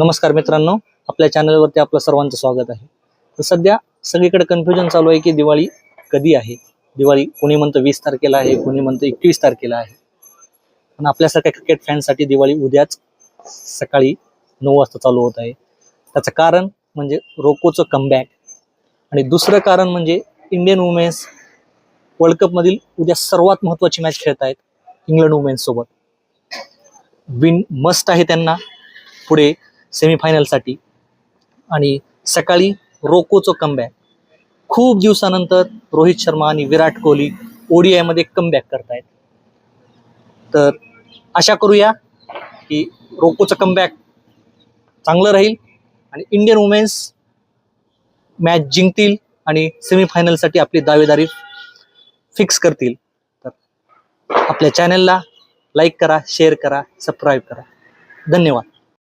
नमस्कार मित्रांनो, आपल्या चॅनलवरती आपलं सर्वांचं स्वागत आहे. तर सध्या सगळीकडे कन्फ्युजन चालू आहे की दिवाळी कधी आहे. दिवाळी कोणी म्हणतं 20 तारखेला आहे, कोणी म्हणतं 21 तारखेला आहे. पण आपल्यासारख्या क्रिकेट फॅनसाठी दिवाळी उद्याच सकाळी 9 वाजता चालू होत आहे. त्याचं कारण म्हणजे रोकोचं कमबॅक आणि दुसरं कारण म्हणजे इंडियन वुमेन्स वर्ल्ड कपमधील उद्या सर्वात महत्त्वाची मॅच खेळत आहेत इंग्लंड वुमेन्स सोबत. विन मस्ट आहे त्यांना पुढे सेमीफायनलसाठी. आणि सकाळी रोकोचं कमबॅक. खूप दिवसानंतर रोहित शर्मा आणि विराट कोहली ODI मध्ये कमबॅक करतायत. तर आशा करूया की रोकोचं कमबॅक चांगलं राहील आणि इंडियन वुमेन्स मॅच जिंकतील आणि सेमीफायनलसाठी आपली दावेदारी फिक्स करतील. तर आपल्या चॅनलला लाईक करा, शेअर करा, सबस्क्राईब करा. धन्यवाद.